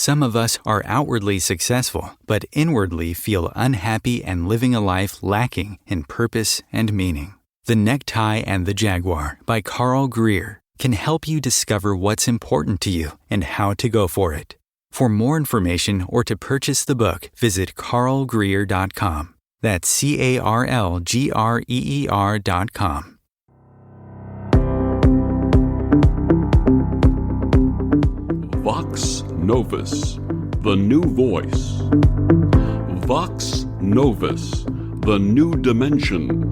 Some of us are outwardly successful, but inwardly feel unhappy and living a life lacking in purpose and meaning. The Necktie and the Jaguar by Carl Greer can help you discover what's important to you and how to go for it. For more information or to purchase the book, visit carlgreer.com. That's CarlGreer.com. Vox Novus, the new voice. Vox Novus, the new dimension.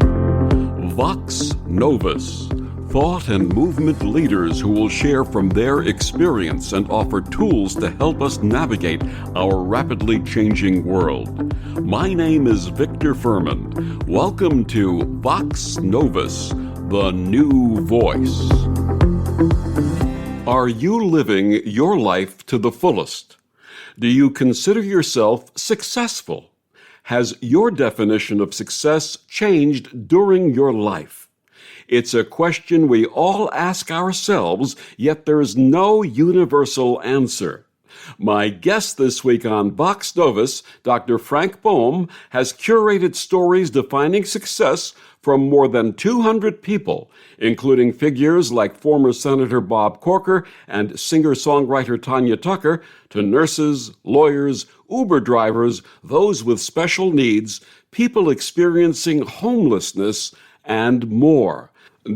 Vox Novus, thought and movement leaders who will share from their experience and offer tools to help us navigate our rapidly changing world. My name is Victor Fuhrman. Welcome to Vox Novus, the new voice. Are you living your life to the fullest? Do you consider yourself successful? Has your definition of success changed during your life? It's a question we all ask ourselves, yet there's no universal answer. My guest this week on Vox Novus, Dr. Frank Boehm, has curated stories defining success from more than 200 people, including figures like former Senator Bob Corker and singer-songwriter Tanya Tucker, to nurses, lawyers, Uber drivers, those with special needs, people experiencing homelessness, and more.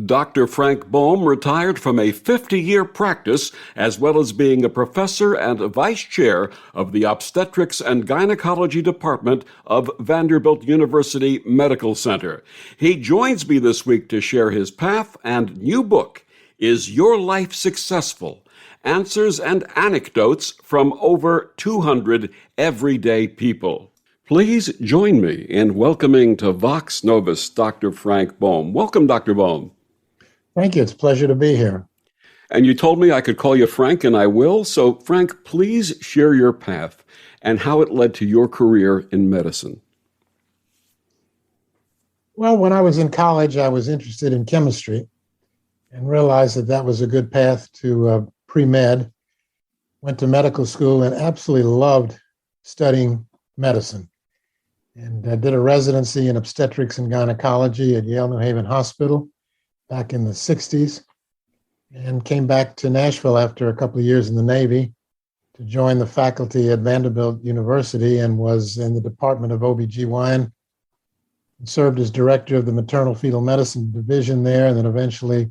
Dr. Frank Boehm retired from a 50-year practice, as well as being a professor and vice chair of the Obstetrics and Gynecology Department of Vanderbilt University Medical Center. He joins me this week to share his path and new book, Is Your Life Successful? Answers and Anecdotes from Over 200 Everyday People. Please join me in welcoming to Vox Novus Dr. Frank Boehm. Welcome, Dr. Boehm. Thank you. It's a pleasure to be here. And you told me I could call you Frank, and I will. So, Frank, please share your path and how it led to your career in medicine. Well, when I was in college, I was interested in chemistry and realized that that was a good path to pre-med. Went to medical school and absolutely loved studying medicine. And I did a residency in obstetrics and gynecology at Yale New Haven Hospital back in the 60s, and came back to Nashville after a couple of years in the Navy to join the faculty at Vanderbilt University, and was in the Department of OBGYN, and served as director of the maternal fetal medicine division there, and then eventually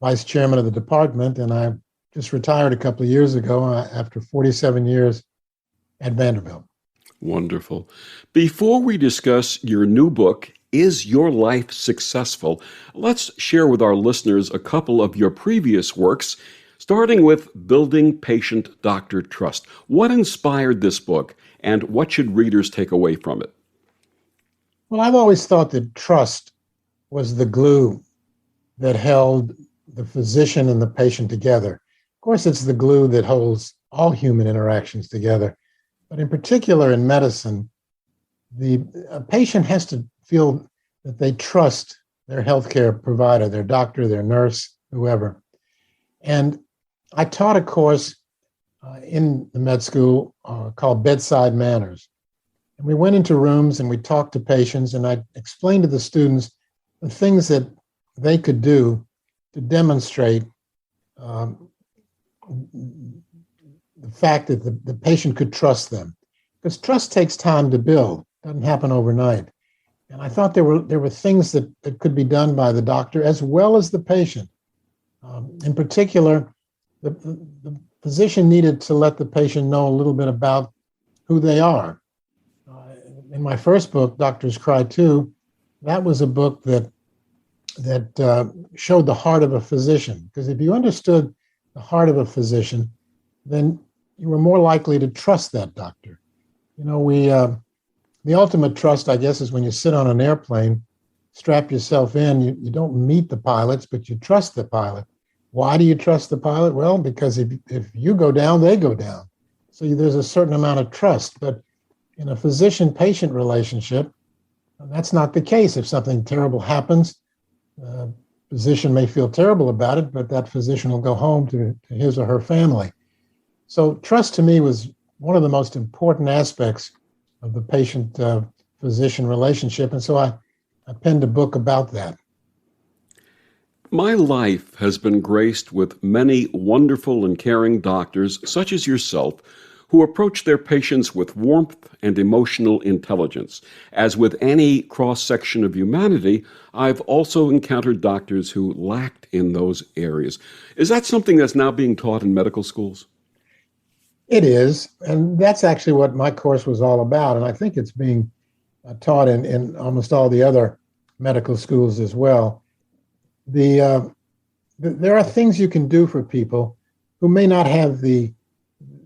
vice chairman of the department. And I just retired a couple of years ago after 47 years at Vanderbilt. Wonderful. Before we discuss your new book, Is Your Life Successful? Let's share with our listeners a couple of your previous works, starting with Building Patient-Doctor Trust. What inspired this book, and what should readers take away from it? Well, I've always thought that trust was the glue that held the physician and the patient together. Of course, it's the glue that holds all human interactions together. But in particular in medicine, a patient has to feel that they trust their healthcare provider, their doctor, their nurse, whoever. And I taught a course in the med school called Bedside Manners. And we went into rooms and we talked to patients, and I explained to the students the things that they could do to demonstrate the fact that the patient could trust them. Because trust takes time to build, doesn't happen overnight. And I thought there were things that could be done by the doctor as well as the patient. In particular, the physician needed to let the patient know a little bit about who they are. In my first book, Doctors Cry Too, that was a book that showed the heart of a physician. Because if you understood the heart of a physician, then you were more likely to trust that doctor. You know, the ultimate trust, I guess, is when you sit on an airplane, strap yourself in, you don't meet the pilots, but you trust the pilot. Why do you trust the pilot? Well, because if you go down, they go down. So there's a certain amount of trust. But in a physician-patient relationship, that's not the case. If something terrible happens, the physician may feel terrible about it, but that physician will go home to his or her family. So trust to me was one of the most important aspects of the patient-physician relationship. And so I penned a book about that. My life has been graced with many wonderful and caring doctors, such as yourself, who approach their patients with warmth and emotional intelligence. As with any cross-section of humanity, I've also encountered doctors who lacked in those areas. Is that something that's now being taught in medical schools? It is, and that's actually what my course was all about, and I think it's being taught in almost all the other medical schools as well. There are things you can do for people who may not have the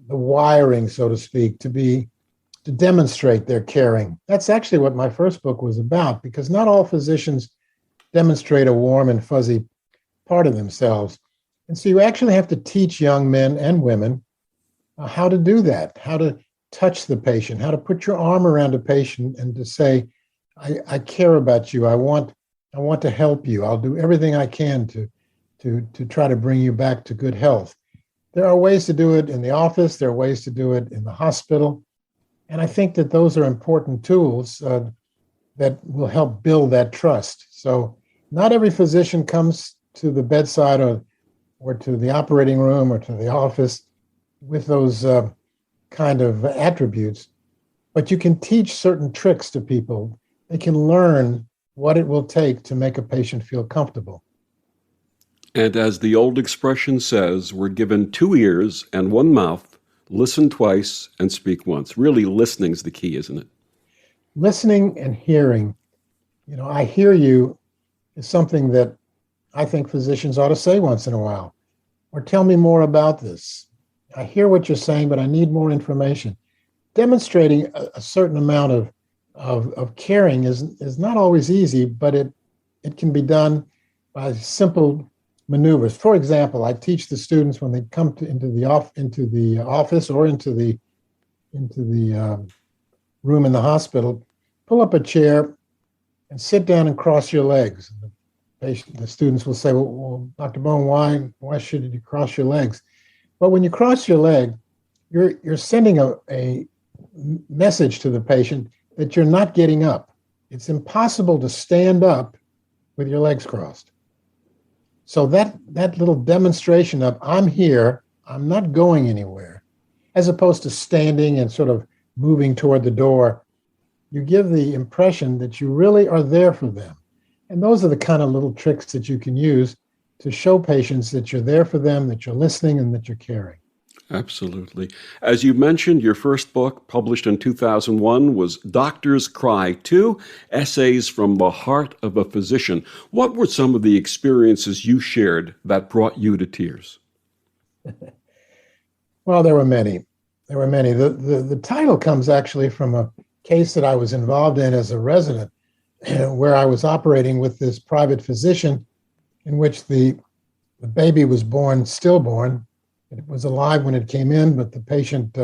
wiring, so to speak, to demonstrate their caring. That's actually what my first book was about, because not all physicians demonstrate a warm and fuzzy part of themselves. And so you actually have to teach young men and women how to do that, how to touch the patient, how to put your arm around a patient and to say, I care about you. I want to help you. I'll do everything I can to try to bring you back to good health. There are ways to do it in the office. There are ways to do it in the hospital. And I think that those are important tools that will help build that trust. So not every physician comes to the bedside or to the operating room or to the office with those kind of attributes, but you can teach certain tricks to people. They can learn what it will take to make a patient feel comfortable. And as the old expression says, we're given 2 ears and 1 mouth, listen twice and speak once. Really, listening's the key, isn't it? Listening and hearing. I hear you is something that I think physicians ought to say once in a while, or tell me more about this. I hear what you're saying, but I need more information. Demonstrating a certain amount of caring is not always easy, but it can be done by simple maneuvers. For example, I teach the students when they come into the office or into the room in the hospital, pull up a chair and sit down and cross your legs. The students will say, well, Dr. Boehm, why should you cross your legs? But when you cross your leg, you're sending a message to the patient that you're not getting up. It's impossible to stand up with your legs crossed. So that little demonstration of I'm here, I'm not going anywhere, as opposed to standing and sort of moving toward the door, you give the impression that you really are there for them. And those are the kind of little tricks that you can use to show patients that you're there for them, that you're listening, and that you're caring. Absolutely. As you mentioned, your first book, published in 2001, was Doctors Cry 2, Essays from the Heart of a Physician. What were some of the experiences you shared that brought you to tears? Well, there were many. The title comes actually from a case that I was involved in as a resident, where I was operating with this private physician in which the baby was stillborn. It was alive when it came in, but the patient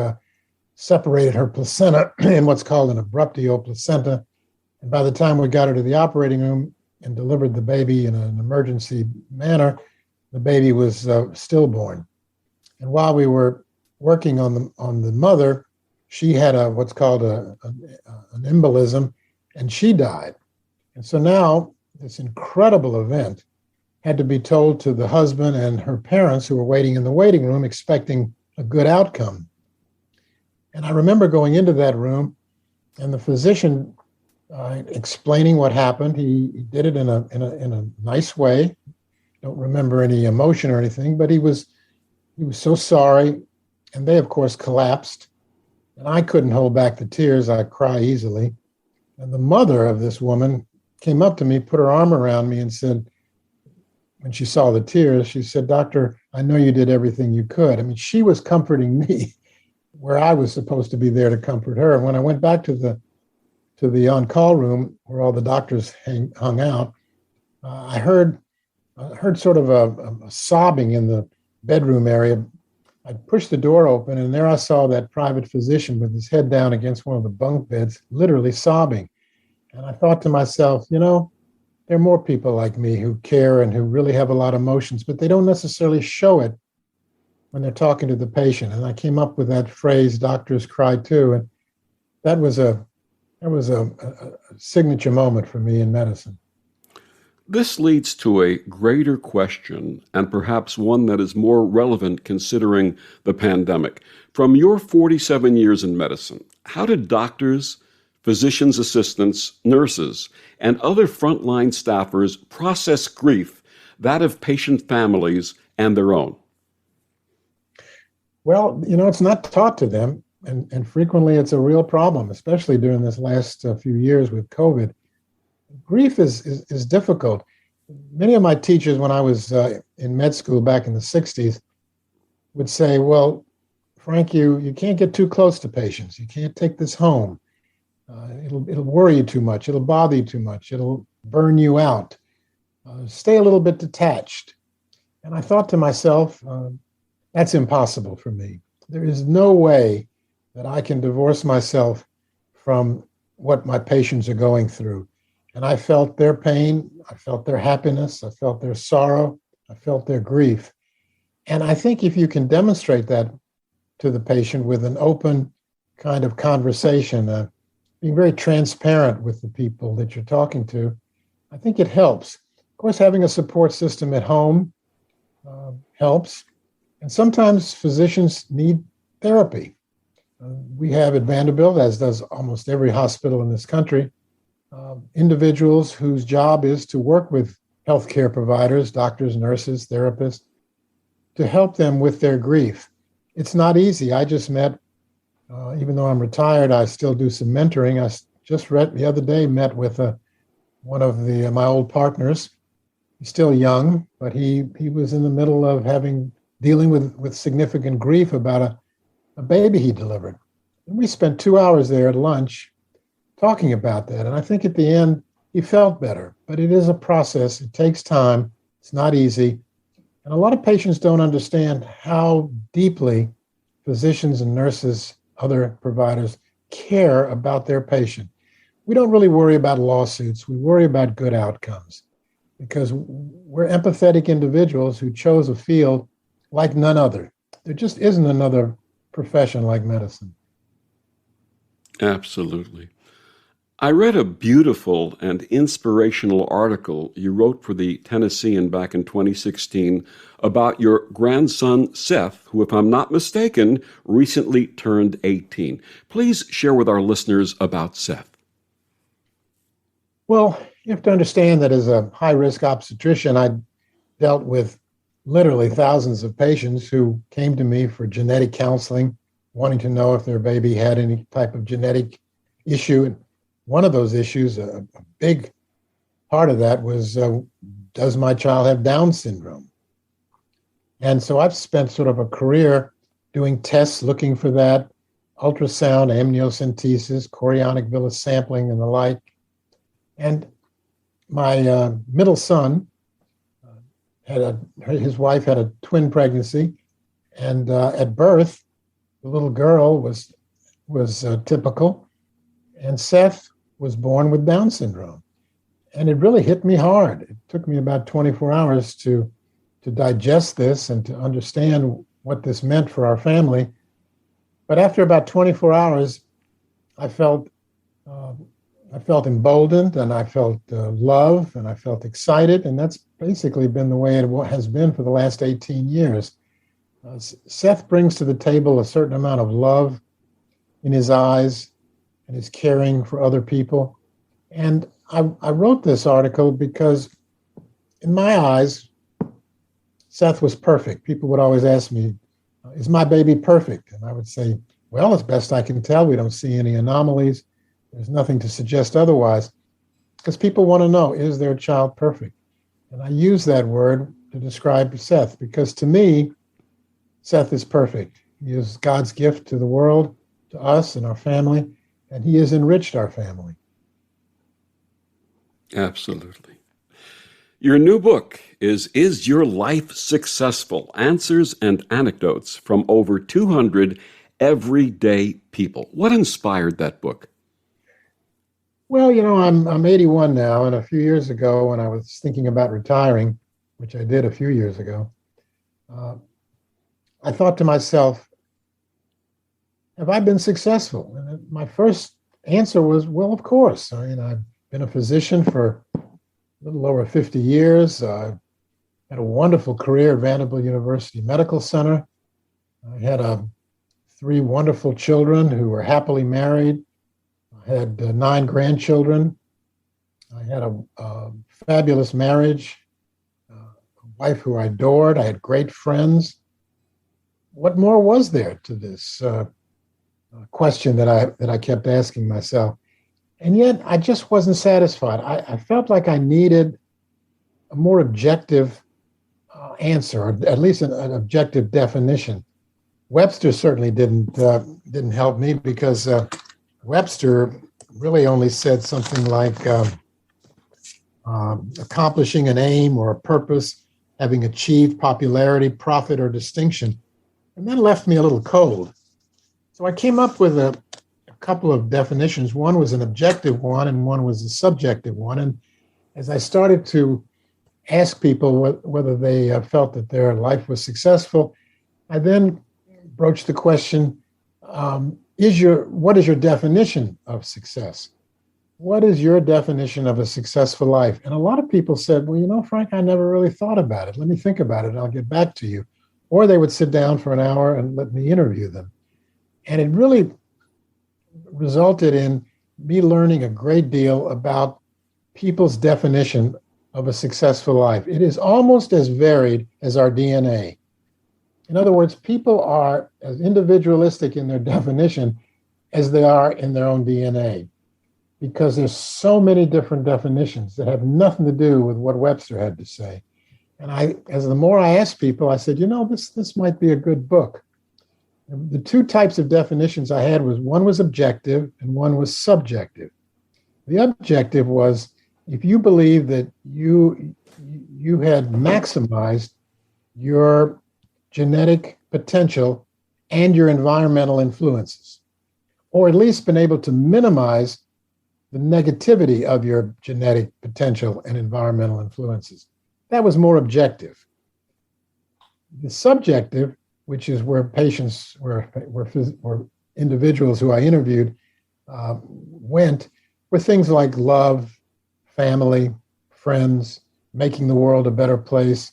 separated her placenta in what's called an abruptio placenta. And by the time we got her to the operating room and delivered the baby in an emergency manner, the baby was stillborn. And while we were working on the mother, she had what's called an embolism, and she died. And so now this incredible event had to be told to the husband and her parents who were waiting in the waiting room expecting a good outcome. And I remember going into that room and the physician explaining what happened. He did it in a nice way. Don't remember any emotion or anything, but he was so sorry. And they, of course, collapsed. And I couldn't hold back the tears. I cry easily. And the mother of this woman came up to me, put her arm around me and said, when she saw the tears, she said, "Doctor, I know you did everything you could." I mean, she was comforting me where I was supposed to be there to comfort her. And when I went back to the on-call room where all the doctors hung out, I heard sort of a sobbing in the bedroom area. I pushed the door open, and there I saw that private physician with his head down against one of the bunk beds, literally sobbing. And I thought to myself, there are more people like me who care and who really have a lot of emotions, but they don't necessarily show it when they're talking to the patient. And I came up with that phrase, doctors cry too. And that was a signature moment for me in medicine. This leads to a greater question, and perhaps one that is more relevant considering the pandemic. From your 47 years in medicine, how did doctors, physicians' assistants, nurses, and other frontline staffers process grief, that of patient families and their own? Well, it's not taught to them, and frequently it's a real problem, especially during this last few years with COVID. Grief is difficult. Many of my teachers, when I was in med school back in the 60s, would say, well, Frank, you can't get too close to patients. You can't take this home. It'll worry you too much. It'll bother you too much. It'll burn you out. Stay a little bit detached. And I thought to myself, that's impossible for me. There is no way that I can divorce myself from what my patients are going through. And I felt their pain, I felt their happiness, I felt their sorrow, I felt their grief. And I think if you can demonstrate that to the patient with an open kind of conversation, being very transparent with the people that you're talking to, I think it helps. Of course, having a support system at home helps. And sometimes physicians need therapy. We have at Vanderbilt, as does almost every hospital in this country, individuals whose job is to work with healthcare providers, doctors, nurses, therapists, to help them with their grief. It's not easy. I just met, even though I'm retired, I still do some mentoring. I just the other day met with one of my old partners. He's still young, but he was in the middle of dealing with significant grief about a baby he delivered. And we spent 2 hours there at lunch talking about that. And I think at the end, he felt better. But it is a process. It takes time. It's not easy. And a lot of patients don't understand how deeply physicians and nurses, other providers, care about their patient. We don't really worry about lawsuits. We worry about good outcomes because we're empathetic individuals who chose a field like none other. There just isn't another profession like medicine. Absolutely. I read a beautiful and inspirational article you wrote for the Tennessean back in 2016 about your grandson, Seth, who, if I'm not mistaken, recently turned 18. Please share with our listeners about Seth. Well, you have to understand that as a high-risk obstetrician, I dealt with literally thousands of patients who came to me for genetic counseling, wanting to know if their baby had any type of genetic issue. And one of those issues, a big part of that was, does my child have Down syndrome? And so I've spent sort of a career doing tests looking for that, ultrasound, amniocentesis, chorionic villus sampling, and the like. And my middle son, his wife had a twin pregnancy, and at birth, the little girl was typical, and Seth was born with Down syndrome. And it really hit me hard. It took me about 24 hours to digest this and to understand what this meant for our family. But after about 24 hours, I felt emboldened, and I felt love, and I felt excited, and that's basically been the way it has been for the last 18 years. Seth brings to the table a certain amount of love in his eyes and his caring for other people. And I wrote this article because in my eyes, Seth was perfect. People would always ask me, is my baby perfect? And I would say, well, as best I can tell, we don't see any anomalies. There's nothing to suggest otherwise, because people want to know, is their child perfect? And I use that word to describe Seth, because to me, Seth is perfect. He is God's gift to the world, to us and our family, and he has enriched our family. Absolutely. Your new book is Your Life Successful? Answers and Anecdotes from Over 200 Everyday People. What inspired that book? Well, I'm 81 now, and a few years ago when I was thinking about retiring, which I did a few years ago, I thought to myself, have I been successful? And my first answer was, well, of course. I mean, I've been a physician for a little over 50 years. I had a wonderful career at Vanderbilt University Medical Center. I had 3 wonderful children who were happily married. I had 9 grandchildren. I had a fabulous marriage, a wife who I adored. I had great friends. What more was there to this question that I kept asking myself? And yet I just wasn't satisfied. I felt like I needed a more objective answer, or at least an objective definition. Webster certainly didn't help me, because Webster really only said something like accomplishing an aim or a purpose, having achieved popularity, profit, or distinction, and then left me a little cold. So I came up with a couple of definitions. One was an objective one, and one was a subjective one. And as I started to ask people whether they felt that their life was successful, I then broached the question, what is your definition of success? What is your definition of a successful life? And a lot of people said, well, Frank, I never really thought about it. Let me think about it. I'll get back to you. Or they would sit down for an hour and let me interview them. And it really resulted in me learning a great deal about people's definition of a successful life. It is almost as varied as our DNA. In other words, people are as individualistic in their definition as they are in their own DNA, because there's so many different definitions that have nothing to do with what Webster had to say. And the more I asked people, I said, this might be a good book. The 2 types of definitions I had one was objective and one was subjective. The objective was, if you believe that you had maximized your genetic potential and your environmental influences, or at least been able to minimize the negativity of your genetic potential and environmental influences. That was more objective. The subjective, which is where patients were individuals who I interviewed went, were things like love, family, friends, making the world a better place,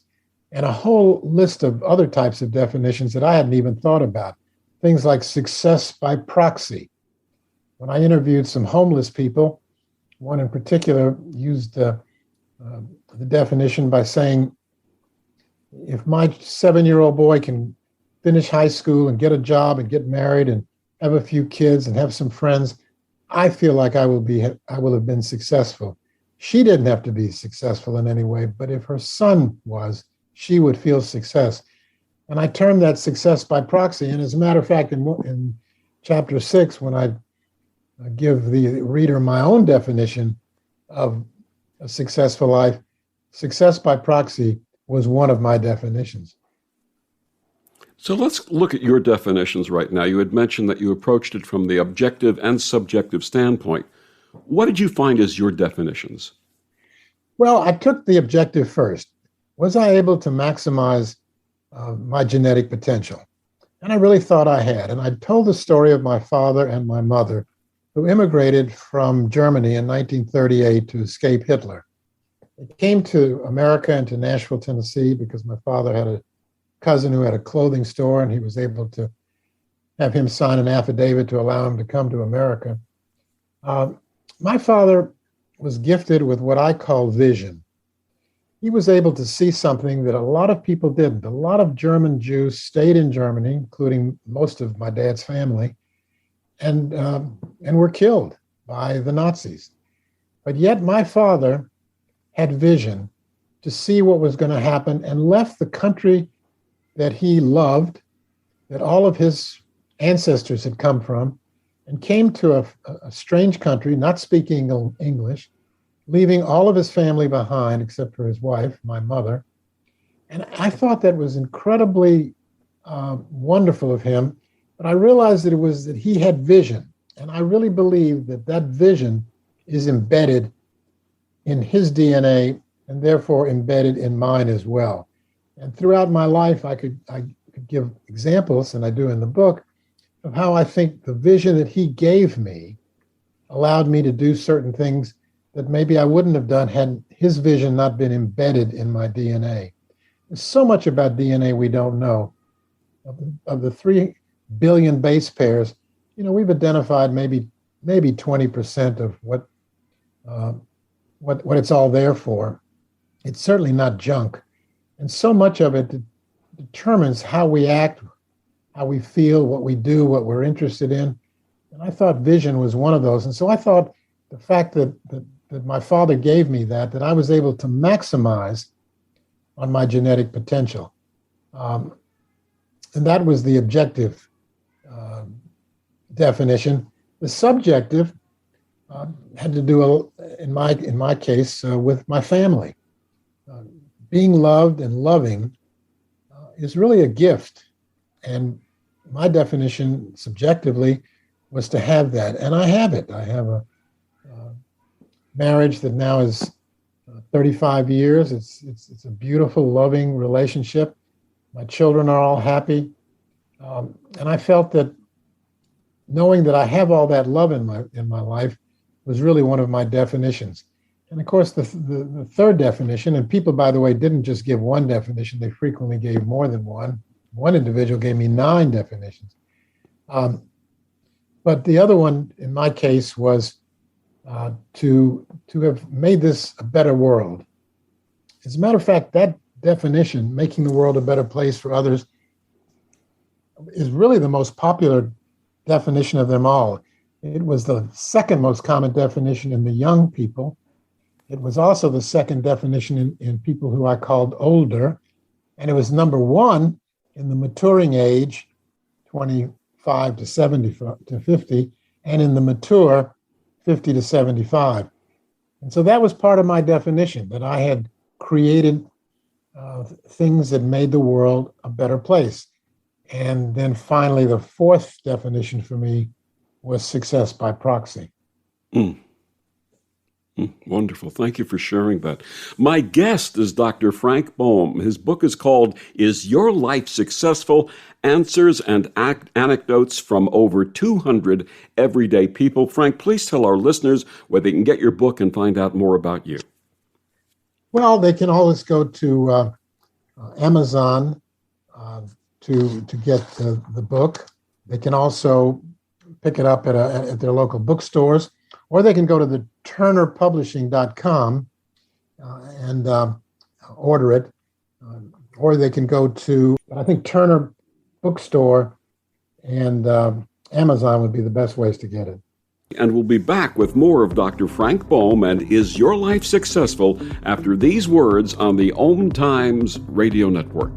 and a whole list of other types of definitions that I hadn't even thought about. Things like success by proxy. When I interviewed some homeless people, one in particular used the definition by saying, if my 7-year-old boy can finish high school and get a job and get married and have a few kids and have some friends, I feel like I will have been successful. She didn't have to be successful in any way, but if her son was, she would feel success. And I termed that success by proxy. And as a matter of fact, in chapter 6, when I give the reader my own definition of a successful life, success by proxy was one of my definitions. So let's look at your definitions right now. You had mentioned that you approached it from the objective and subjective standpoint. What did you find as your definitions? Well, I took the objective first. Was I able to maximize my genetic potential? And I really thought I had. And I told the story of my father and my mother, who immigrated from Germany in 1938 to escape Hitler. They came to America and to Nashville, Tennessee, because my father had a cousin who had a clothing store, and he was able to have him sign an affidavit to allow him to come to America. My father was gifted with what I call vision. He was able to see something that a lot of people didn't. A lot of German Jews stayed in Germany, including most of my dad's family, and were killed by the Nazis. But yet my father had vision to see what was going to happen and left the country that he loved, that all of his ancestors had come from, and came to a strange country, not speaking English, leaving all of his family behind except for his wife, my mother. And I thought that was incredibly wonderful of him, but I realized that it was that he had vision. And I really believe that that vision is embedded in his DNA and therefore embedded in mine as well. And throughout my life, I could give examples, and I do in the book, of how I think the vision that he gave me allowed me to do certain things that maybe I wouldn't have done had his vision not been embedded in my DNA. There's so much about DNA we don't know. Of the 3 billion base pairs, we've identified maybe 20% of what it's all there for. It's certainly not junk. And so much of it determines how we act, how we feel, what we do, what we're interested in. And I thought vision was one of those. And so I thought the fact that my father gave me that I was able to maximize on my genetic potential. And that was the objective definition. The subjective had to do, in my case, with my family. Being loved and loving is really a gift. And my definition, subjectively, was to have that. And I have it. I have a marriage that now is 35 years. It's a beautiful, loving relationship. My children are all happy. And I felt that knowing that I have all that love in my life was really one of my definitions. And of course, the third definition, and people, by the way, didn't just give one definition, they frequently gave more than one. One individual gave me 9 definitions. But the other one, in my case, was to have made this a better world. As a matter of fact, that definition, making the world a better place for others, is really the most popular definition of them all. It was the second most common definition in the young people. It was also the second definition in people who I called older. And it was number 1 in the maturing age, 25 to 70 to 50, and in the mature, 50 to 75. And so that was part of my definition, that I had created things that made the world a better place. And then finally, the fourth definition for me was success by proxy. Wonderful. Thank you for sharing that. My guest is Dr. Frank Boehm. His book is called Is Your Life Successful? Answers and Anecdotes from Over 200 Everyday People. Frank, please tell our listeners where they can get your book and find out more about you. Well, they can always go to Amazon to get the book. They can also pick it up at their local bookstores, or they can go to the turnerpublishing.com and order it, or they can go to, I think, Turner Bookstore and Amazon would be the best ways to get it. And we'll be back with more of Dr. Frank Boehm and Is Your Life Successful? After these words on the OMTimes Radio Network.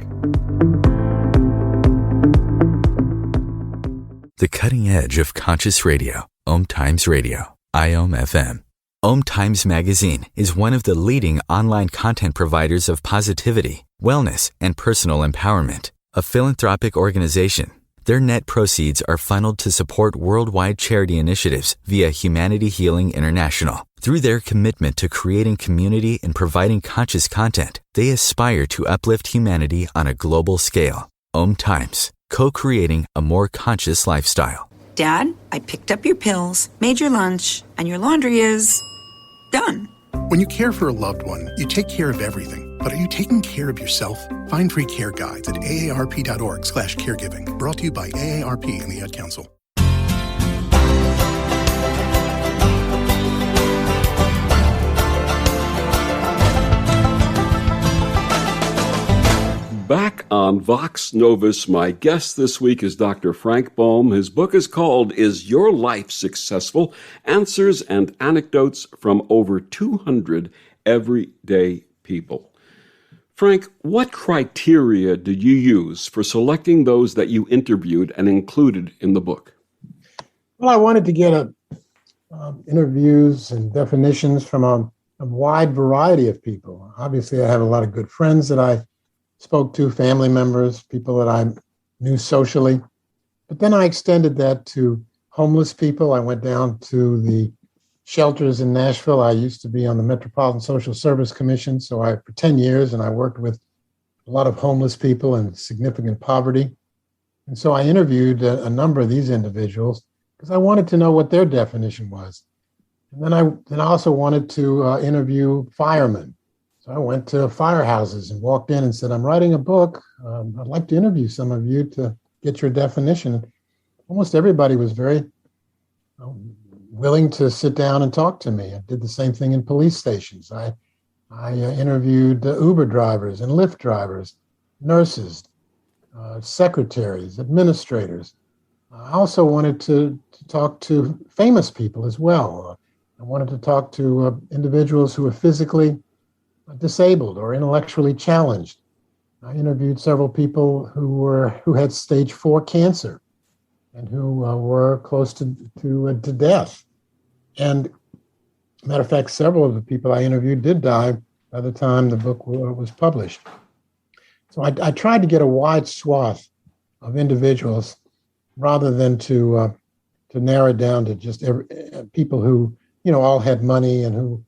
The cutting edge of conscious radio, OMTimes Radio, IOM-FM. OMTimes Magazine is one of the leading online content providers of positivity, wellness, and personal empowerment. A philanthropic organization, their net proceeds are funneled to support worldwide charity initiatives via Humanity Healing International. Through their commitment to creating community and providing conscious content, they aspire to uplift humanity on a global scale. OMTimes, co-creating a more conscious lifestyle. Dad, I picked up your pills, made your lunch, and your laundry is done. When you care for a loved one, you take care of everything. But are you taking care of yourself? Find free care guides at aarp.org/caregiving. Brought to you by AARP and the Ad Council. Back on Vox Novus, my guest this week is Dr. Frank Boehm. His book is called Is Your Life Successful? Answers and Anecdotes from Over 200 Everyday People. Frank, what criteria did you use for selecting those that you interviewed and included in the book? Well, I wanted to get interviews and definitions from a wide variety of people. Obviously, I have a lot of good friends that I spoke to, family members, people that I knew socially. But then I extended that to homeless people. I went down to the shelters in Nashville. I used to be on the Metropolitan Social Service Commission, for 10 years, and I worked with a lot of homeless people and significant poverty. And so I interviewed a number of these individuals because I wanted to know what their definition was. And then I also wanted to interview firemen. So I went to firehouses and walked in and said, I'm writing a book. I'd like to interview some of you to get your definition. Almost everybody was very willing to sit down and talk to me. I did the same thing in police stations. I interviewed Uber drivers and Lyft drivers, nurses, secretaries, administrators. I also wanted to talk to famous people as well. I wanted to talk to individuals who were physically disabled or intellectually challenged. I interviewed several people who had stage 4 cancer and who were close to death. And matter of fact, several of the people I interviewed did die by the time the book was published. So I tried to get a wide swath of individuals rather than to narrow it down to just people who, all had money and who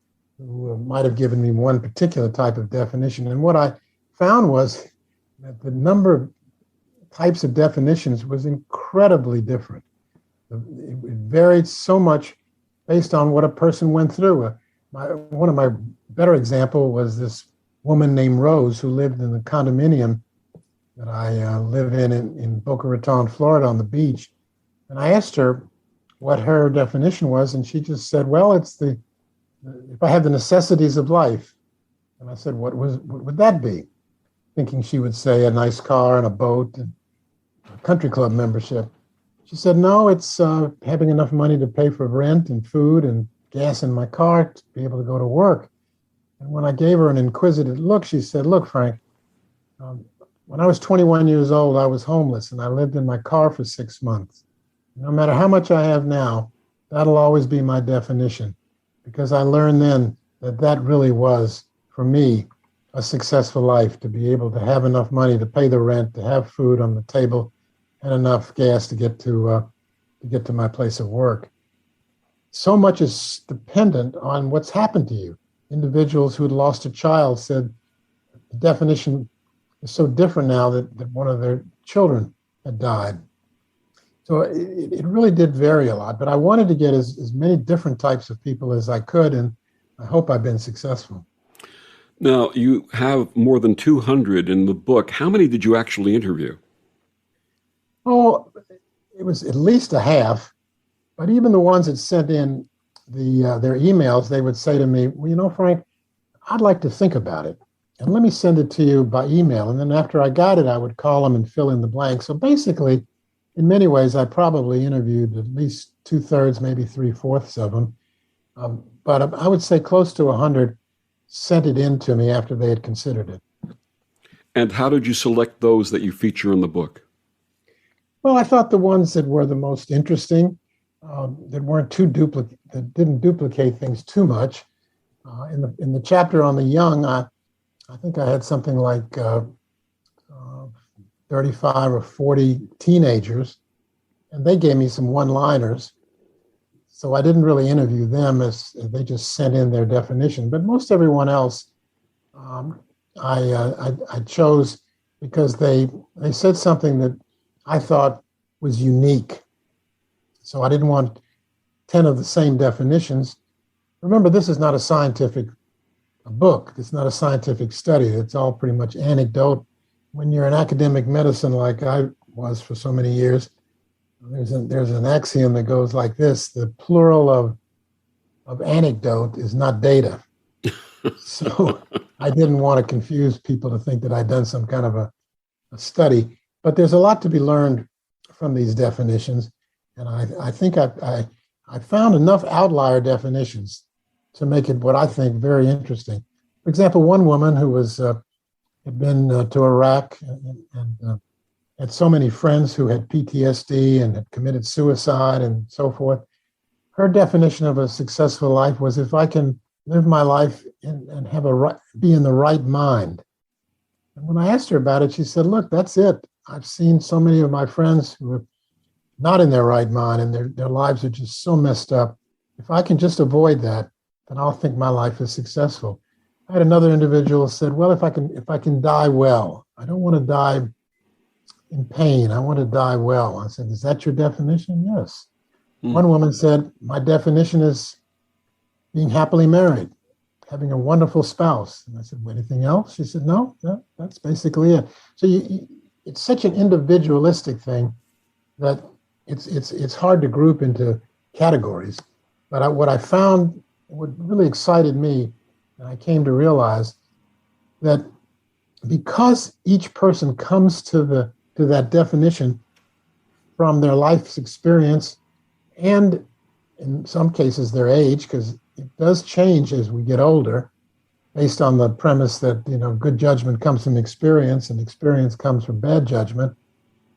might have given me one particular type of definition. And what I found was that the number of types of definitions was incredibly different. It varied so much based on what a person went through. One of my better example was this woman named Rose who lived in the condominium that I live in Boca Raton, Florida, on the beach. And I asked her what her definition was, and she just said, well, it's if I have the necessities of life. And I said, what would that be? Thinking she would say a nice car and a boat and a country club membership. She said, no, it's having enough money to pay for rent and food and gas in my car to be able to go to work. And when I gave her an inquisitive look, she said, look, Frank, when I was 21 years old, I was homeless and I lived in my car for 6 months. No matter how much I have now, that'll always be my definition, because I learned then that really was, for me, a successful life, to be able to have enough money to pay the rent, to have food on the table, and enough gas to get to my place of work. So much is dependent on what's happened to you. Individuals who had lost a child said the definition is so different now that one of their children had died. So it really did vary a lot, but I wanted to get as many different types of people as I could, and I hope I've been successful. Now, you have more than 200 in the book. How many did you actually interview? Oh, it was at least a half, but even the ones that sent in their emails, they would say to me, well, Frank, I'd like to think about it, and let me send it to you by email. And then after I got it, I would call them and fill in the blanks. So basically, in many ways, I probably interviewed at least 2/3, maybe 3/4 of them. But I would say close to 100 sent it in to me after they had considered it. And how did you select those that you feature in the book? Well, I thought the ones that were the most interesting, that weren't that didn't duplicate things too much. In the chapter on the young, I think I had something like 35 or 40 teenagers, and they gave me some one-liners. So I didn't really interview them, as they just sent in their definition. But most everyone else, I chose because they said something that I thought was unique. So I didn't want 10 of the same definitions. Remember, this is not a scientific book. It's not a scientific study. It's all pretty much anecdote. When you're in academic medicine, like I was for so many years, there's an axiom that goes like this: the plural of anecdote is not data. So I didn't want to confuse people to think that I'd done some kind of a study. But there's a lot to be learned from these definitions. And I think I found enough outlier definitions to make it what I think very interesting. For example, one woman who had been to Iraq and had so many friends who had PTSD and had committed suicide and so forth. Her definition of a successful life was if I can live my life and be in the right mind. And when I asked her about it, she said, look, that's it. I've seen so many of my friends who are not in their right mind and their lives are just so messed up. If I can just avoid that, then I'll think my life is successful. I had another individual said, well, if I can die well, I don't want to die in pain. I want to die well. I said, is that your definition? Yes. One woman said, my definition is being happily married, having a wonderful spouse. And I said, well, anything else? She said, no, that's basically it. So it's such an individualistic thing that it's hard to group into categories. But what I found, what really excited me, and I came to realize that because each person comes to that definition from their life's experience and in some cases their age, because it does change as we get older, based on the premise that good judgment comes from experience and experience comes from bad judgment.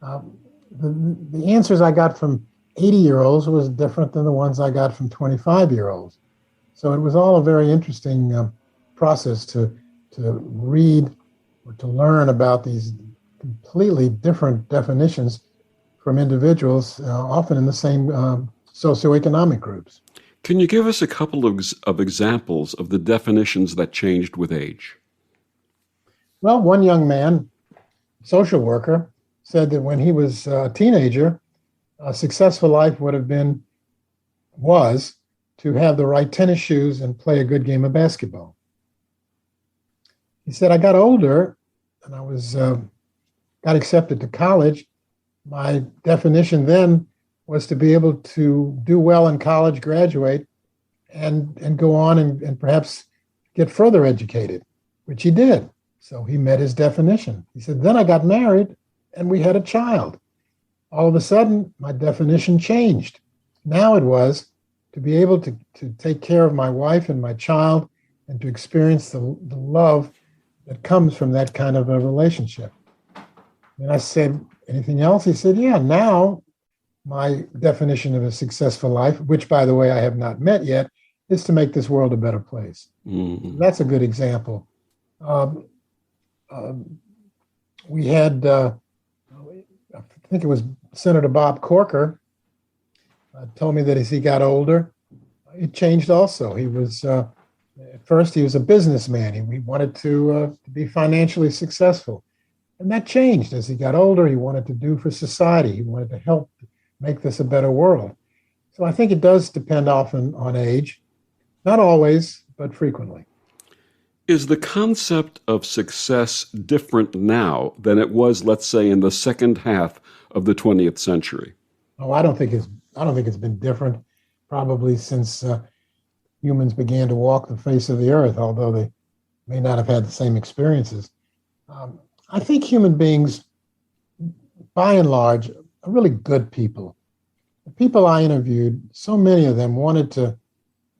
The answers I got from 80-year-olds was different than the ones I got from 25-year-olds. So it was all a very interesting process to read or to learn about these completely different definitions from individuals, often in the same socioeconomic groups. Can you give us a couple of examples of the definitions that changed with age? Well, one young man, social worker, said that when he was a teenager, a successful life was to have the right tennis shoes and play a good game of basketball. He said, I got older and I got accepted to college. My definition then was to be able to do well in college, graduate, and go on and perhaps get further educated, which he did. So he met his definition. He said, then I got married and we had a child. All of a sudden, my definition changed. Now it was to be able to take care of my wife and my child and to experience the love that comes from that kind of a relationship. And I said, anything else? He said, yeah, now my definition of a successful life, which, by the way, I have not met yet, is to make this world a better place. Mm-hmm. That's a good example. We had, I think it was Senator Bob Corker, told me that as he got older, it changed also. He was, at first, he was a businessman. He wanted to be financially successful. And that changed as he got older. He wanted to do for society. He wanted to help make this a better world. So I think it does depend often on age. Not always, but frequently. Is the concept of success different now than it was, let's say, in the second half of the 20th century? Oh, I don't think it's been different probably since humans began to walk the face of the earth, although they may not have had the same experiences. I think human beings, by and large, are really good people. The people I interviewed, so many of them wanted to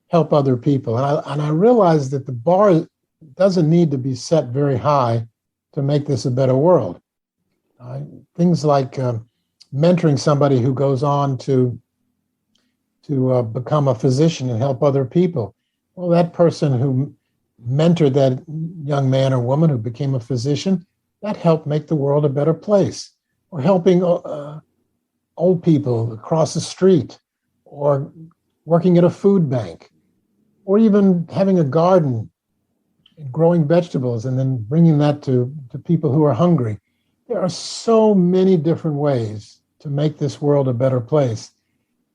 help other people. And I realized that the bar doesn't need to be set very high to make this a better world. Things like mentoring somebody who goes on to become a physician and help other people. Well, that person who mentored that young man or woman who became a physician, that helped make the world a better place. Or helping old people across the street, or working at a food bank, or even having a garden and growing vegetables and then bringing that to people who are hungry. There are so many different ways to make this world a better place.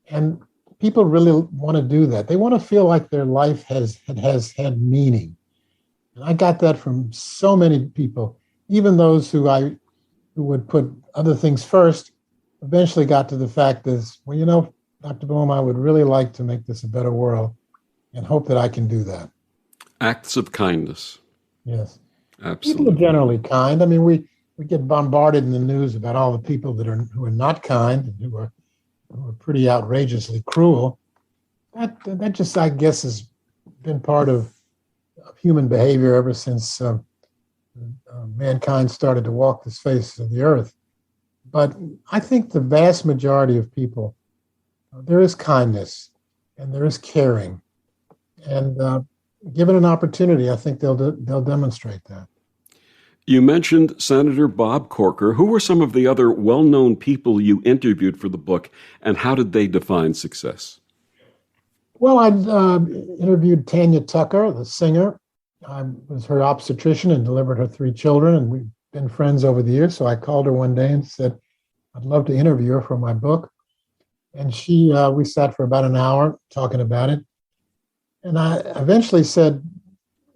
And people really want to do that. They want to feel like their life has had meaning. And I got that from so many people, even those who would put other things first, eventually got to the fact is, well, Dr. Boehm, I would really like to make this a better world and hope that I can do that. Acts of kindness. Yes. Absolutely. People are generally kind. I mean, we get bombarded in the news about all the people who are not kind and who are pretty outrageously cruel. That just, I guess, has been part of human behavior ever since mankind started to walk this face of the earth. But I think the vast majority of people, there is kindness and there is caring. And given an opportunity, I think they'll demonstrate that. You mentioned Senator Bob Corker. Who were some of the other well-known people you interviewed for the book, and how did they define success? Well, I interviewed Tanya Tucker, the singer, I was her obstetrician and delivered her 3 children, and we've been friends over the years. So I called her one day and said, I'd love to interview her for my book. And we sat for about an hour talking about it. And I eventually said,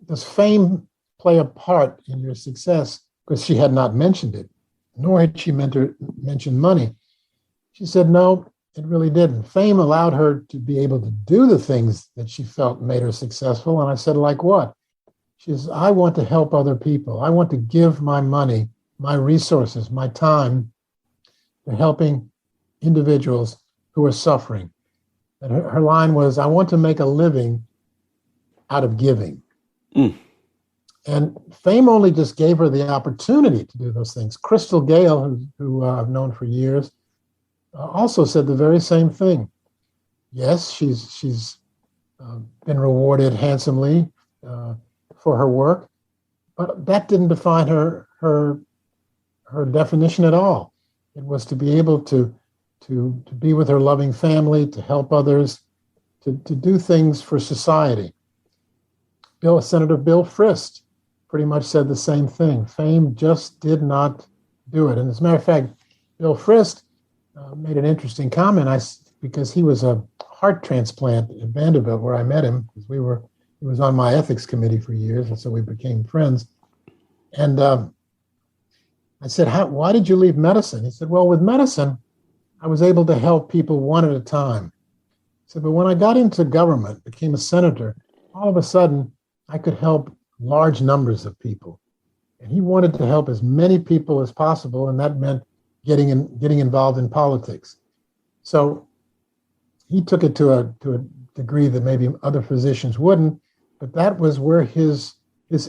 does fame play a part in your success? Because she had not mentioned it, nor had she mentioned money. She said, no, it really didn't. Fame allowed her to be able to do the things that she felt made her successful. And I said, like what? She says, I want to help other people. I want to give my money, my resources, my time to helping individuals who are suffering. And her line was, I want to make a living out of giving. Mm. And fame only just gave her the opportunity to do those things. Crystal Gale, who I've known for years, also said the very same thing. Yes, she's been rewarded handsomely for her work, but that didn't define her definition at all. It was to be able to be with her loving family, to help others, to do things for society. Senator Bill Frist pretty much said the same thing. Fame just did not do it. And as a matter of fact, Bill Frist made an interesting comment because he was a heart transplant at Vanderbilt where I met him, because he was on my ethics committee for years, and so we became friends. And I said, why did you leave medicine? He said, well, with medicine, I was able to help people one at a time. He said, but when I got into government, became a senator, all of a sudden, I could help large numbers of people. And he wanted to help as many people as possible, and that meant getting involved in politics. So he took it to a degree that maybe other physicians wouldn't, but that was where his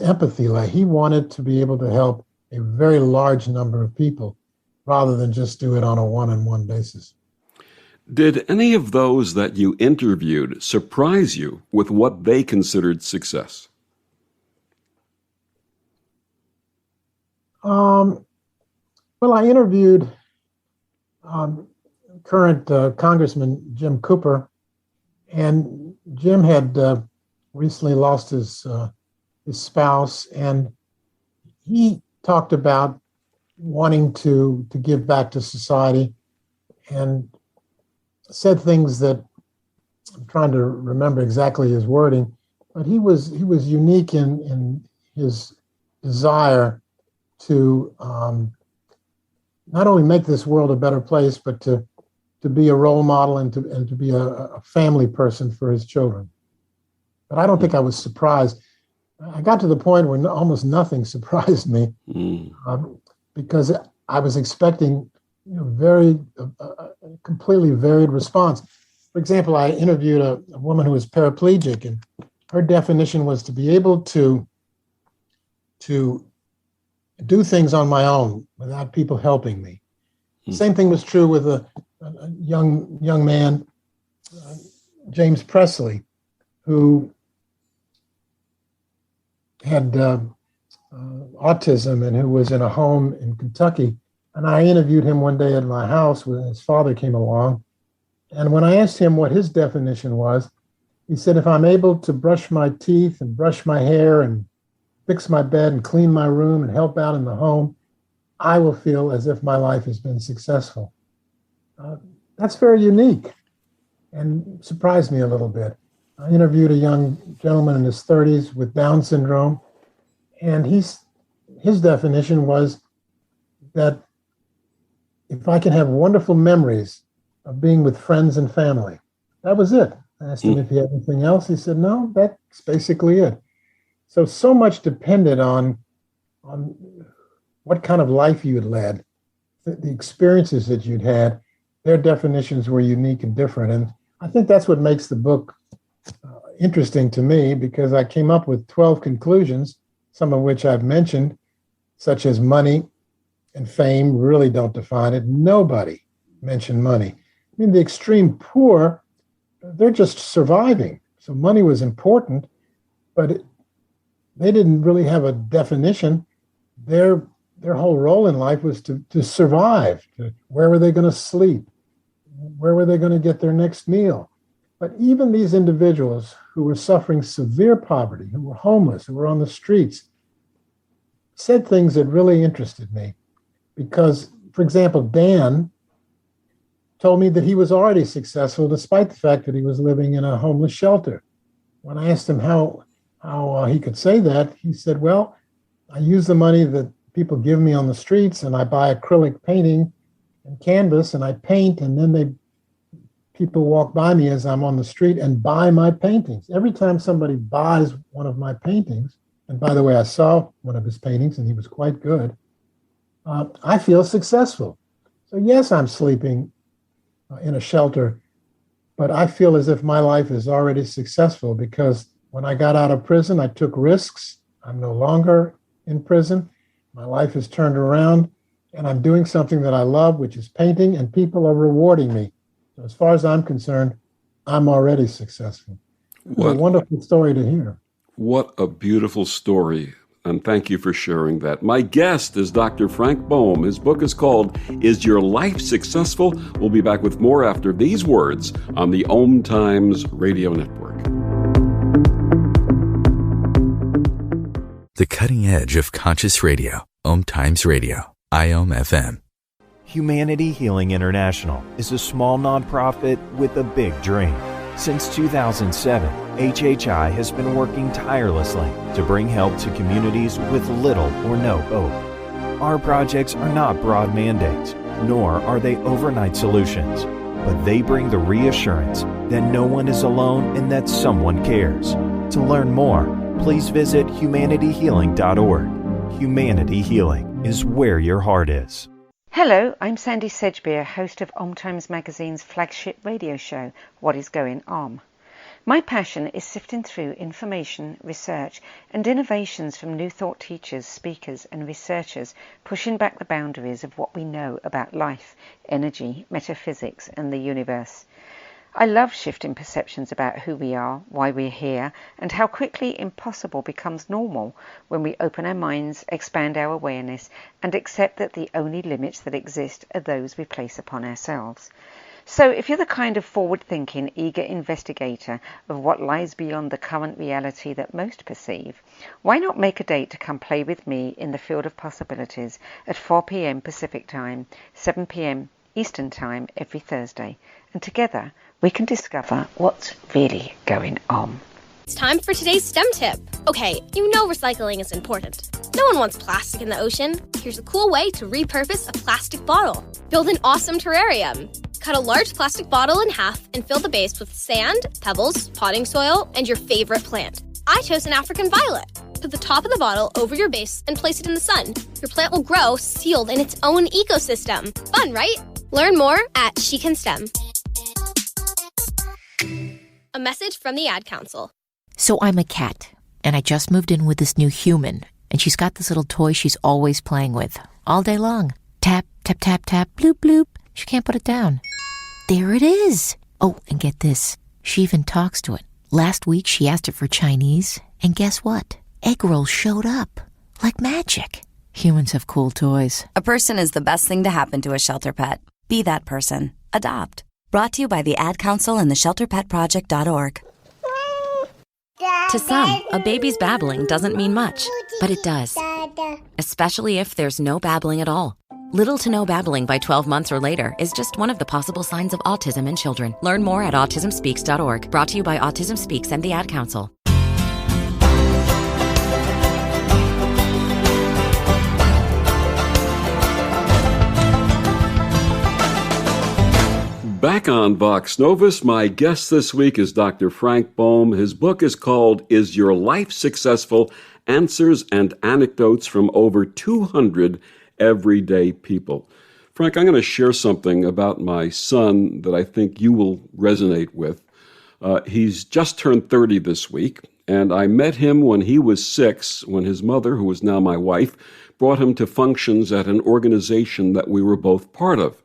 empathy lay. He wanted to be able to help a very large number of people rather than just do it on a one-on-one basis. Did any of those that you interviewed surprise you with what they considered success? Well, I interviewed current Congressman Jim Cooper, and Jim had recently lost his spouse, and he talked about wanting to give back to society, and said things that I'm trying to remember exactly his wording, but he was unique in his desire to not only make this world a better place, but to be a role model and to be a family person for his children. But I don't think I was surprised. I got to the point where almost nothing surprised me, because I was expecting very completely varied response. For example, I interviewed a woman who was paraplegic, and her definition was to be able to do things on my own without people helping me. Same thing was true with a young man, James Presley, who had autism and who was in a home in Kentucky. And I interviewed him one day at my house when his father came along. And when I asked him what his definition was, he said, if I'm able to brush my teeth and brush my hair and fix my bed and clean my room and help out in the home, I will feel as if my life has been successful. That's very unique and surprised me a little bit. I interviewed a young gentleman in his 30s with Down syndrome, and his definition was that if I can have wonderful memories of being with friends and family, that was it. I asked him if he had anything else. He said, no, that's basically it. So much depended on what kind of life you had led, the experiences that you'd had. Their definitions were unique and different. And I think that's what makes the book interesting to me, because I came up with 12 conclusions, some of which I've mentioned, such as money and fame really don't define it. Nobody mentioned money. I mean, the extreme poor, they're just surviving. So money was important, but they didn't really have a definition. Their whole role in life was to survive. Where were they going to sleep? Where were they going to get their next meal? But even these individuals who were suffering severe poverty, who were homeless, who were on the streets, said things that really interested me. Because, for example, Dan told me that he was already successful despite the fact that he was living in a homeless shelter. When I asked him how he could say that, he said, well, I use the money that people give me on the streets and I buy acrylic painting and canvas and I paint, and then people walk by me as I'm on the street and buy my paintings. Every time somebody buys one of my paintings, and by the way, I saw one of his paintings and he was quite good, I feel successful. So yes, I'm sleeping in a shelter, but I feel as if my life is already successful because when I got out of prison, I took risks. I'm no longer in prison. My life has turned around and I'm doing something that I love, which is painting, and people are rewarding me. So as far as I'm concerned, I'm already successful. It's a wonderful story to hear. What a beautiful story. And thank you for sharing that. My guest is Dr. Frank Boehm. His book is called Is Your Life Successful? We'll be back with more after these words on the OMTimes Radio Network. The cutting edge of conscious radio. OMTimes Radio. IOM FM. Humanity Healing International is a small nonprofit with a big dream. Since 2007, HHI has been working tirelessly to bring help to communities with little or no hope. Our projects are not broad mandates, nor are they overnight solutions, but they bring the reassurance that no one is alone and that someone cares. To learn more, please visit humanityhealing.org. Humanity Healing is where your heart is. Hello, I'm Sandy Sedgbeer, host of OMTimes Magazine's flagship radio show, What is Going On? My passion is sifting through information, research, and innovations from new thought teachers, speakers, and researchers, pushing back the boundaries of what we know about life, energy, metaphysics, and the universe. I love shifting perceptions about who we are, why we're here, and how quickly impossible becomes normal when we open our minds, expand our awareness, and accept that the only limits that exist are those we place upon ourselves. So if you're the kind of forward-thinking, eager investigator of what lies beyond the current reality that most perceive, why not make a date to come play with me in the field of possibilities at 4 p.m. Pacific Time, 7 p.m. Eastern Time every Thursday, and together we can discover what's really going on. It's time for today's STEM tip. Okay, you know recycling is important. No one wants plastic in the ocean. Here's a cool way to repurpose a plastic bottle. Build an awesome terrarium. Cut a large plastic bottle in half and fill the base with sand, pebbles, potting soil, and your favorite plant. I chose an African violet. Put the top of the bottle over your base and place it in the sun. Your plant will grow sealed in its own ecosystem. Fun, right? Learn more at She Can STEM. A message from the Ad Council. So I'm a cat, and I just moved in with this new human, and she's got this little toy she's always playing with, all day long. Tap, tap, tap, tap, bloop, bloop. She can't put it down. There it is. Oh, and get this. She even talks to it. Last week, she asked it for Chinese, and guess what? Egg rolls showed up. Like magic. Humans have cool toys. A person is the best thing to happen to a shelter pet. Be that person. Adopt. Brought to you by the Ad Council and the ShelterPetProject.org. To some, a baby's babbling doesn't mean much, but it does. Especially if there's no babbling at all. Little to no babbling by 12 months or later is just one of the possible signs of autism in children. Learn more at autismspeaks.org. Brought to you by Autism Speaks and the Ad Council. Back on Vox Novus, my guest this week is Dr. Frank Boehm. His book is called Is Your Life Successful? Answers and Anecdotes from Over 200 Everyday People. Frank, I'm going to share something about my son that I think you will resonate with. He's just turned 30 this week, and I met him when he was 6, when his mother, who is now my wife, brought him to functions at an organization that we were both part of.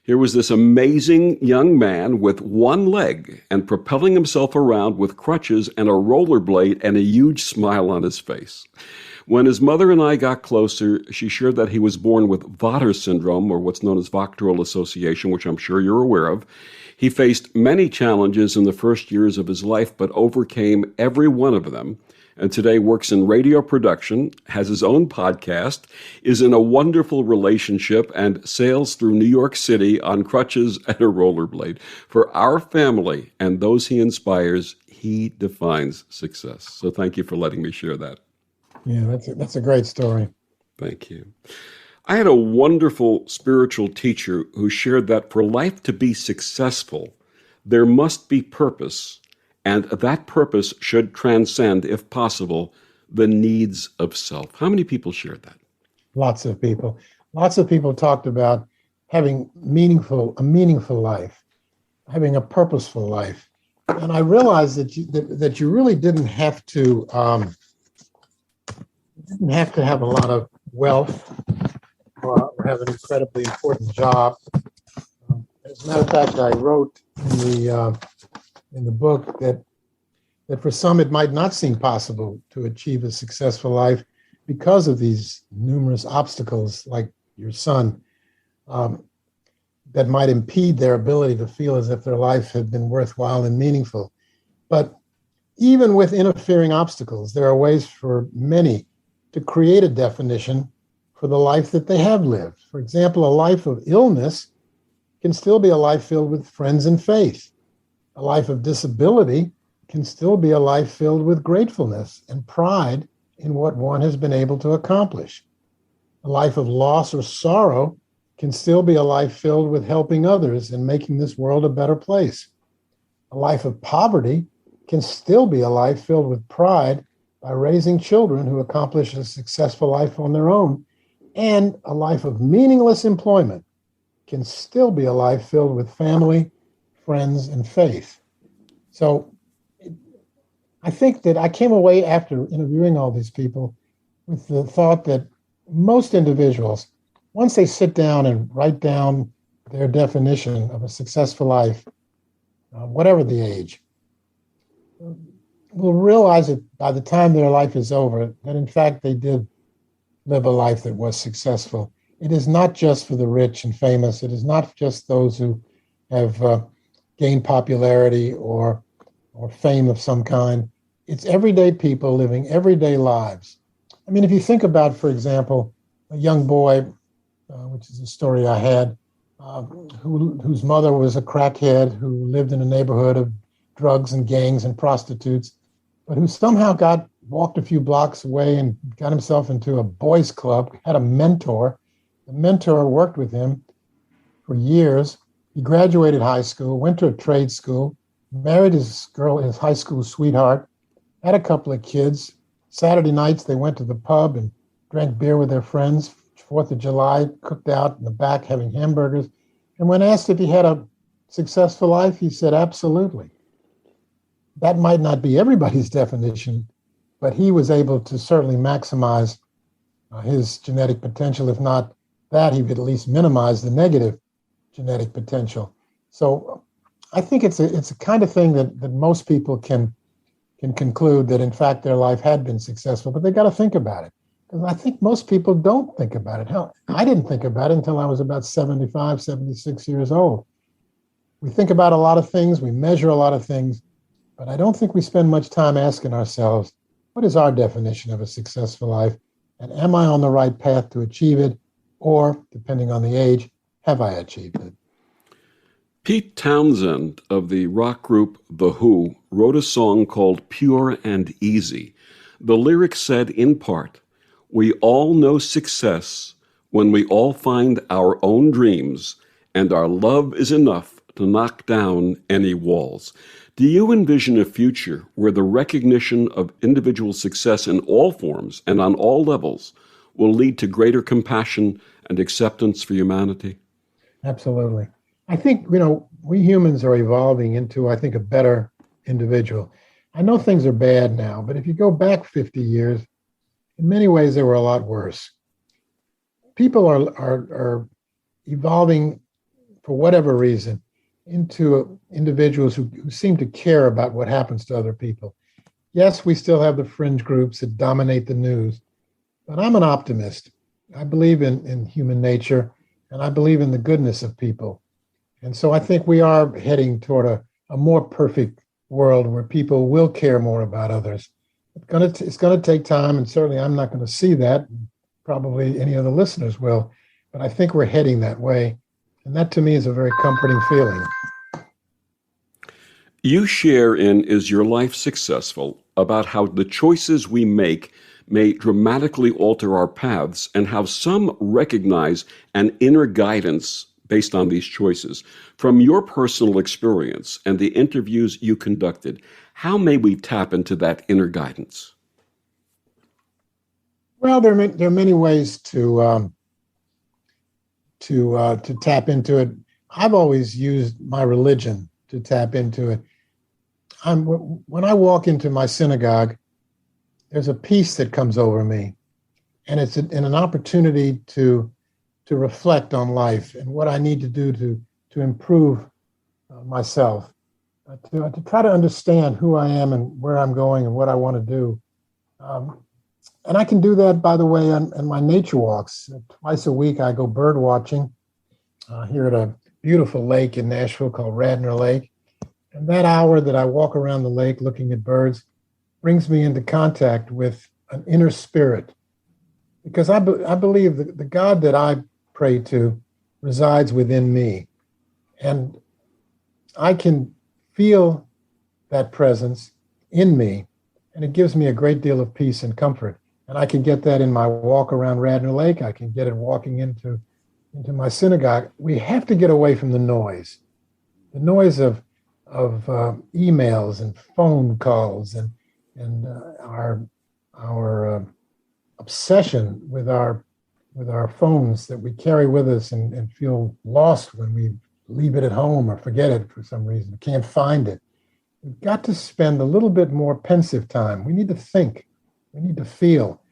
Here was this amazing young man with one leg and propelling himself around with crutches and a rollerblade and a huge smile on his face. When his mother and I got closer, she shared that he was born with Vater syndrome, or what's known as Vacteral association, which I'm sure you're aware of. He faced many challenges in the first years of his life, but overcame every one of them, and today works in radio production, has his own podcast, is in a wonderful relationship, and sails through New York City on crutches and a rollerblade. For our family and those he inspires, he defines success. So thank you for letting me share that. Yeah, that's a great story. Thank you. I had a wonderful spiritual teacher who shared that for life to be successful, there must be purpose, and that purpose should transcend, if possible, the needs of self. How many people shared that? Lots of people. Lots of people talked about having a meaningful life, having a purposeful life. And I realized that you really didn't have to have a lot of wealth or have an incredibly important job. As a matter of fact, I wrote in the book that for some it might not seem possible to achieve a successful life because of these numerous obstacles, like your son, that might impede their ability to feel as if their life had been worthwhile and meaningful. But even with interfering obstacles, there are ways for many to create a definition for the life that they have lived. For example, a life of illness can still be a life filled with friends and faith. A life of disability can still be a life filled with gratefulness and pride in what one has been able to accomplish. A life of loss or sorrow can still be a life filled with helping others and making this world a better place. A life of poverty can still be a life filled with pride by raising children who accomplish a successful life on their own. And a life of meaningless employment can still be a life filled with family, friends, and faith. So I think that I came away after interviewing all these people with the thought that most individuals, once they sit down and write down their definition of a successful life, whatever the age, will realize that by the time their life is over, that in fact they did live a life that was successful. It is not just for the rich and famous. It is not just those who have gained popularity or fame of some kind. It's everyday people living everyday lives. I mean, if you think about, for example, a young boy, which is a story I had, whose mother was a crackhead who lived in a neighborhood of drugs and gangs and prostitutes, but who somehow walked a few blocks away and got himself into a boys' club, had a mentor. The mentor worked with him for years. He graduated high school, went to a trade school, married his high school sweetheart, had a couple of kids. Saturday nights, they went to the pub and drank beer with their friends. 4th of July, cooked out in the back having hamburgers. And when asked if he had a successful life, he said, absolutely. That might not be everybody's definition, but he was able to certainly maximize his genetic potential. If not that, he could at least minimize the negative genetic potential. So I think it's a kind of thing that most people can conclude that in fact their life had been successful, but they got to think about it. Because I think most people don't think about it. Hell, I didn't think about it until I was about 75, 76 years old. We think about a lot of things, we measure a lot of things, but I don't think we spend much time asking ourselves, what is our definition of a successful life? And am I on the right path to achieve it? Or, depending on the age, have I achieved it? Pete Townsend of the rock group The Who wrote a song called Pure and Easy. The lyrics said, in part, "We all know success when we all find our own dreams, and our love is enough to knock down any walls." Do you envision a future where the recognition of individual success in all forms and on all levels will lead to greater compassion and acceptance for humanity? Absolutely. I think, we humans are evolving into, I think, a better individual. I know things are bad now, but if you go back 50 years, in many ways, they were a lot worse. People are evolving, for whatever reason, into individuals who seem to care about what happens to other people. Yes, we still have the fringe groups that dominate the news, But I'm an optimist. I believe in human nature, and I believe in the goodness of people. And so I think we are heading toward a more perfect world where people will care more about others. It's going to take time, and certainly I'm not going to see that. Probably any of the listeners will, but I think we're heading that way. And that to me is a very comforting feeling. You share in Is Your Life Successful about how the choices we make may dramatically alter our paths and how some recognize an inner guidance based on these choices. From your personal experience and the interviews you conducted, how may we tap into that inner guidance? Well, there are many ways to tap into it. I've always used my religion to tap into it. When I walk into my synagogue, there's a peace that comes over me, and it's an opportunity to reflect on life and what I need to do to improve myself, to try to understand who I am and where I'm going and what I want to do. And I can do that, by the way, on my nature walks. Twice a week, I go bird watching here at a beautiful lake in Nashville called Radnor Lake. And that hour that I walk around the lake looking at birds brings me into contact with an inner spirit. Because I believe that the God that I pray to resides within me. And I can feel that presence in me, and it gives me a great deal of peace and comfort. And I can get that in my walk around Radnor Lake. I can get it walking into my synagogue. We have to get away from the noise of emails and phone calls and our obsession with our phones that we carry with us and feel lost when we leave it at home or forget it for some reason. We can't find it. We've got to spend a little bit more pensive time. We need to think. We need to feel.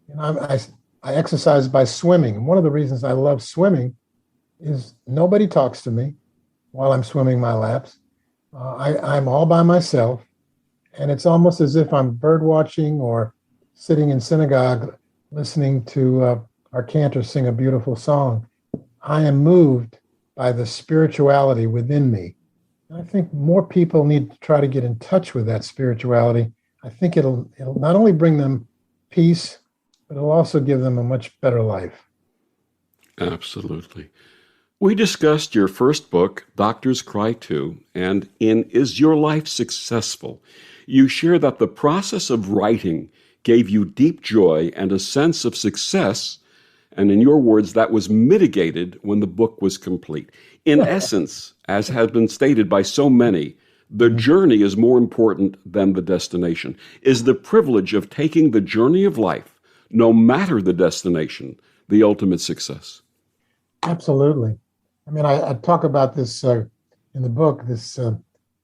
And I exercise by swimming. And one of the reasons I love swimming is nobody talks to me while I'm swimming my laps. I'm all by myself. And it's almost as if I'm bird watching or sitting in synagogue listening to our cantor sing a beautiful song. I am moved by the spirituality within me. And I think more people need to try to get in touch with that spirituality. I think it'll not only bring them peace, but it'll also give them a much better life. Absolutely. We discussed your first book, Doctors Cry Too, and in Is Your Life Successful? You share that the process of writing gave you deep joy and a sense of success, and in your words, that was mitigated when the book was complete. In essence, as has been stated by so many, the journey is more important than the destination. Is the privilege of taking the journey of life, no matter the destination, the ultimate success? Absolutely. I mean, I talk about this in the book. This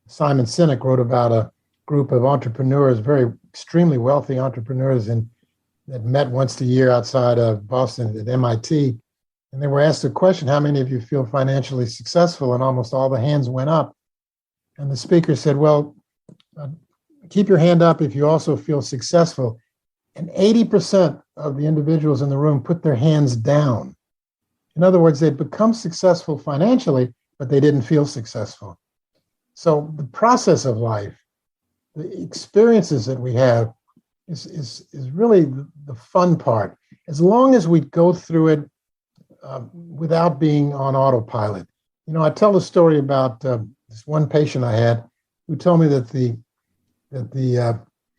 Simon Sinek wrote about a group of entrepreneurs, very extremely wealthy entrepreneurs, that met once a year outside of Boston at MIT. And they were asked a question, how many of you feel financially successful? And almost all the hands went up. And the speaker said, well, keep your hand up if you also feel successful. And 80% of the individuals in the room put their hands down. In other words, they'd become successful financially, but they didn't feel successful. So the process of life, the experiences that we have is really the fun part. As long as we go through it without being on autopilot. You know, I tell a story about this one patient I had who told me that the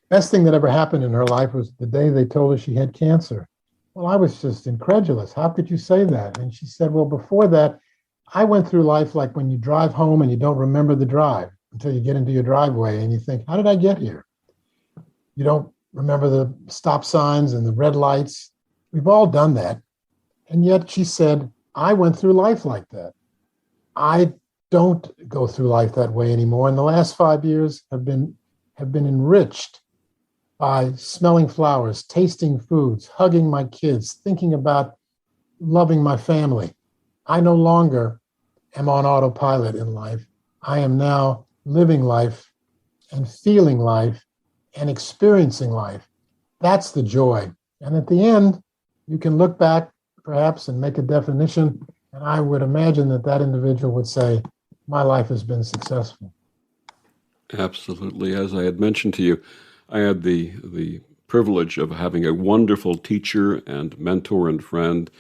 best thing that ever happened in her life was the day they told her she had cancer. Well, I was just incredulous. How could you say that? And she said, well, before that, I went through life like when you drive home and you don't remember the drive until you get into your driveway and you think, how did I get here? You don't remember the stop signs and the red lights. We've all done that. And yet she said, I went through life like that. I don't go through life that way anymore. And the last 5 years have been enriched by smelling flowers, tasting foods, hugging my kids, thinking about loving my family. I no longer am on autopilot in life. I am now living life and feeling life and experiencing life. That's the joy. And at the end, you can look back perhaps and make a definition. And I would imagine that that individual would say, my life has been successful. Absolutely. As I had mentioned to you, I had the privilege of having a wonderful teacher and mentor and friend,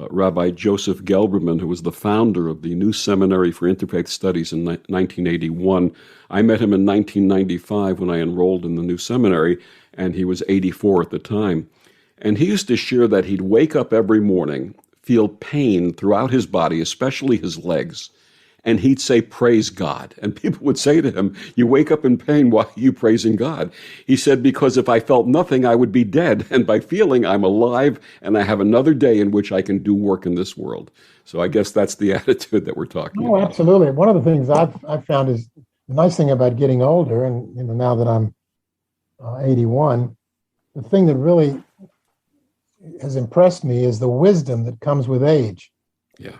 Rabbi Joseph Gelberman, who was the founder of the New Seminary for Interfaith Studies in 1981. I met him in 1995 when I enrolled in the new seminary, and he was 84 at the time. And he used to share that he'd wake up every morning, feel pain throughout his body, especially his legs, and he'd say, praise God. And people would say to him, you wake up in pain, why are you praising God? He said, because if I felt nothing, I would be dead. And by feeling I'm alive and I have another day in which I can do work in this world. So I guess that's the attitude that we're talking about. Oh, absolutely. One of the things I've found is the nice thing about getting older, and now that I'm 81, the thing that really has impressed me is the wisdom that comes with age. Yeah.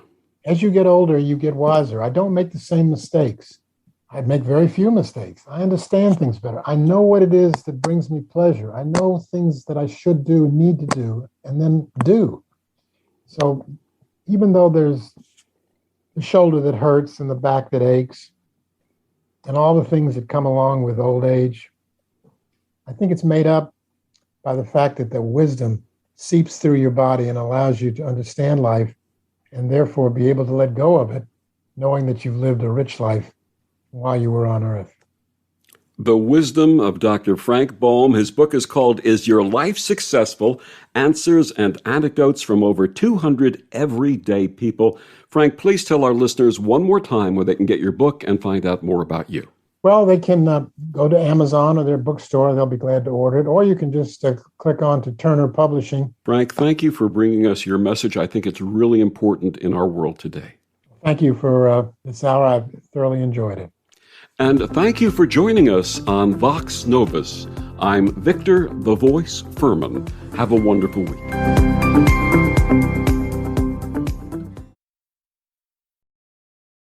As you get older, you get wiser. I don't make the same mistakes. I make very few mistakes. I understand things better. I know what it is that brings me pleasure. I know things that I should do, need to do, and then do. So even though there's the shoulder that hurts and the back that aches and all the things that come along with old age, I think it's made up by the fact that the wisdom seeps through your body and allows you to understand life and therefore be able to let go of it, knowing that you've lived a rich life while you were on earth. The Wisdom of Dr. Frank Boehm. His book is called Is Your Life Successful? Answers and Anecdotes from Over 200 Everyday People. Frank, please tell our listeners one more time where they can get your book and find out more about you. Well, they can go to Amazon or their bookstore. They'll be glad to order it. Or you can just click on to Turner Publishing. Frank, thank you for bringing us your message. I think it's really important in our world today. Thank you for this hour. I've thoroughly enjoyed it. And thank you for joining us on Vox Novus. I'm Victor, the Voice Fuhrman. Have a wonderful week.